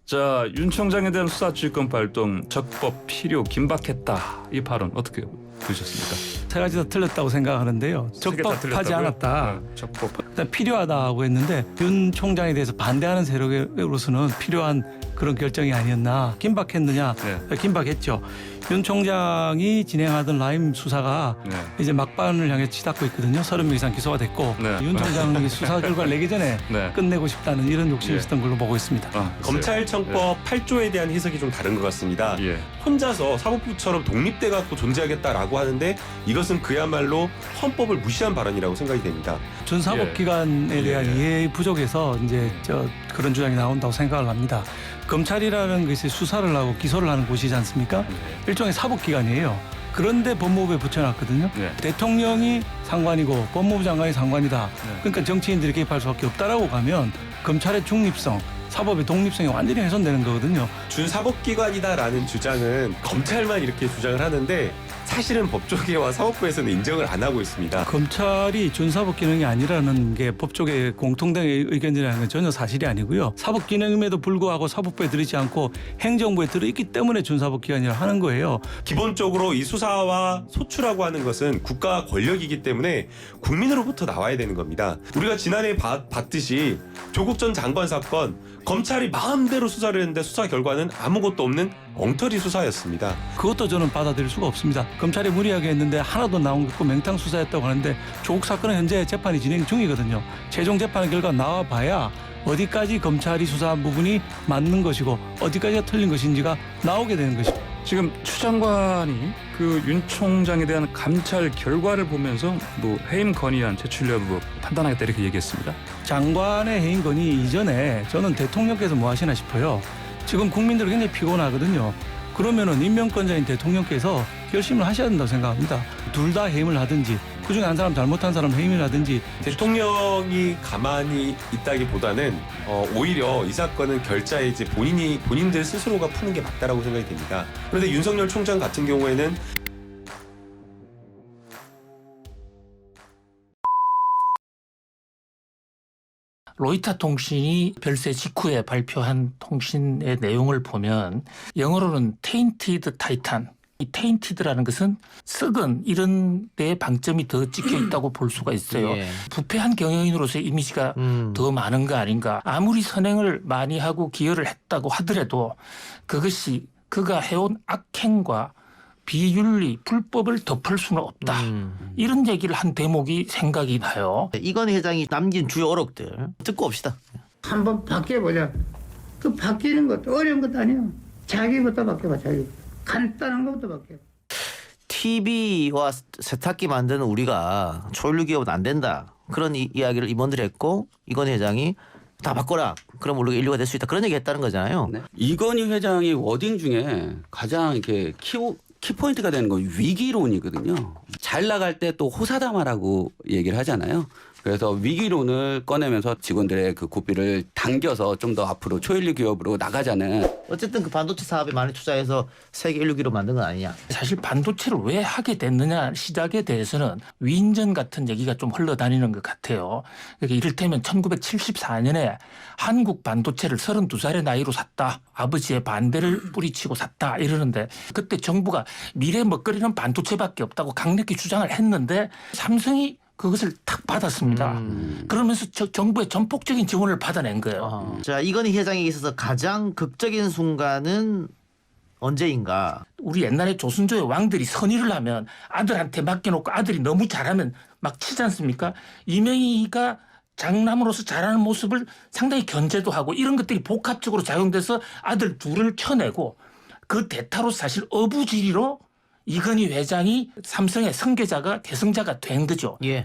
자, 윤 총장에 대한 수사지휘권 발동 적법 필요 긴박했다. 이 발언 어떻게 보셨습니까? 세 가지 다 틀렸다고 생각하는데요. 적법하지 않았다. 적법. 일단 필요하다고 했는데 윤 총장에 대해서 반대하는 세력으로서는 필요한 그런 결정이 아니었나. 긴박했느냐? 네. 긴박했죠. 윤 총장이 진행하던 라임 수사가 네. 이제 막판을 향해 치닫고 있거든요. 30명 이상 기소가 됐고 네. 윤 총장이 수사 결과를 내기 전에 네. 끝내고 싶다는 이런 욕심이 예. 있었던 걸로 보고 있습니다. 검찰청법 8조에 대한 해석이 좀 다른 것 같습니다. 예. 혼자서 사법부처럼 독립돼 갖고 존재하겠다라고 하는데 이것은 그야말로 헌법을 무시한 발언이라고 생각이 됩니다. 준사법기관에 대한 예. 이해 부족에서 이제 그런 주장이 나온다고 생각을 합니다. 검찰이라는 것이 수사를 하고 기소를 하는 곳이지 않습니까? 일종의 사법기관이에요. 그런데 법무부에 붙여놨거든요. 네. 대통령이 상관이고 법무부 장관이 상관이다. 네. 그러니까 정치인들이 개입할 수밖에 없다라고 가면 검찰의 중립성, 사법의 독립성이 완전히 훼손되는 거거든요. 준사법기관이다라는 주장은 검찰만 이렇게 주장을 하는데 사실은 법조계와 사법부에서는 인정을 안 하고 있습니다. 검찰이 준사법 기능이 아니라는 게 법조계 공통된 의견이라는 건 전혀 사실이 아니고요. 사법 기능임에도 불구하고 사법부에 들어있지 않고 행정부에 들어있기 때문에 준사법 기관이라 하는 거예요. 기본적으로 이 수사와 소추라고 하는 것은 국가 권력이기 때문에 국민으로부터 나와야 되는 겁니다. 우리가 지난해 봤듯이 조국 전 장관 사건 검찰이 마음대로 수사를 했는데 수사 결과는 아무것도 없는 엉터리 수사였습니다. 그것도 저는 받아들일 수가 없습니다. 검찰이 무리하게 했는데 하나도 나온 게 없고 맹탕 수사했다고 하는데 조국 사건은 현재 재판이 진행 중이거든요. 최종 재판 결과 나와봐야 어디까지 검찰이 수사한 부분이 맞는 것이고 어디까지가 틀린 것인지가 나오게 되는 것입니다. 지금 추 장관이 그 윤 총장에 대한 감찰 결과를 보면서 뭐 해임 건의안 제출 여부 판단하겠다 이렇게 얘기했습니다. 장관의 해임 건의 이전에 저는 대통령께서 뭐 하시나 싶어요. 지금 국민들이 굉장히 피곤하거든요. 그러면은 임명권자인 대통령께서 결심을 하셔야 된다고 생각합니다. 둘 다 해임을 하든지 그중에 한 사람 잘못한 사람 해임을 하든지. 대통령이 가만히 있다기보다는 오히려 이 사건은 결자에 이제 본인들 스스로가 푸는 게 맞다라고 생각이 됩니다. 그런데 윤석열 총장 같은 경우에는 로이터 통신이 별세 직후에 발표한 통신의 내용을 보면 영어로는 tainted titan. 이 tainted라는 것은 썩은 이런 데에 방점이 더 찍혀 있다고 볼 수가 있어요. 예. 부패한 경영인으로서의 이미지가 더 많은 거 아닌가. 아무리 선행을 많이 하고 기여를 했다고 하더라도 그것이 그가 해온 악행과 비윤리, 불법을 덮을 수는 없다. 이런 얘기를 한 대목이 생각이 나요. 이건희 회장이 남긴 주요 어록들 듣고 옵시다. 한번 바뀌어보자. 그 바뀌는 것도 어려운 것도 아니에요. 자기부터 바뀌어봐, 자기. 간단한 것부터 바뀌어. TV와 세탁기 만드는 우리가 초일류 기업은 안 된다. 그런 이야기를 임원들이 했고 이건희 회장이 다 바꿔라. 그럼 우리가 인류가 될 수 있다. 그런 얘기 했다는 거잖아요. 네. 이건희 회장의 워딩 중에 가장 이렇게 키포인트가 되는 건 위기론이거든요. 잘 나갈 때 또 호사다마라고 얘기를 하잖아요. 그래서 위기론을 꺼내면서 직원들의 그 고삐를 당겨서 좀 더 앞으로 초일류 기업으로 나가자는. 어쨌든 그 반도체 사업에 많이 투자해서 세계 1위기로 만든 건 아니냐. 사실 반도체를 왜 하게 됐느냐 시작에 대해서는 위인전 같은 얘기가 좀 흘러다니는 것 같아요. 그러니까 이를테면 1974년에 한국 반도체를 32살의 나이로 샀다. 아버지의 반대를 뿌리치고 샀다. 이러는데 그때 정부가 미래 먹거리는 반도체밖에 없다고 강력히 주장을 했는데 삼성이 그것을 탁 받았습니다. 그러면서 정부의 전폭적인 지원을 받아낸 거예요. 자, 이건희 회장에 있어서 가장 극적인 순간은 언제인가? 우리 옛날에 조선조의 왕들이 선의를 하면 아들한테 맡겨놓고 아들이 너무 잘하면 막 치지 않습니까? 이명희가 장남으로서 잘하는 모습을 상당히 견제도 하고 이런 것들이 복합적으로 작용돼서 아들 둘을 쳐내고 그 대타로 사실 어부지리로 이건희 회장이 삼성의 승계자가 대승자가 된 거죠. 예.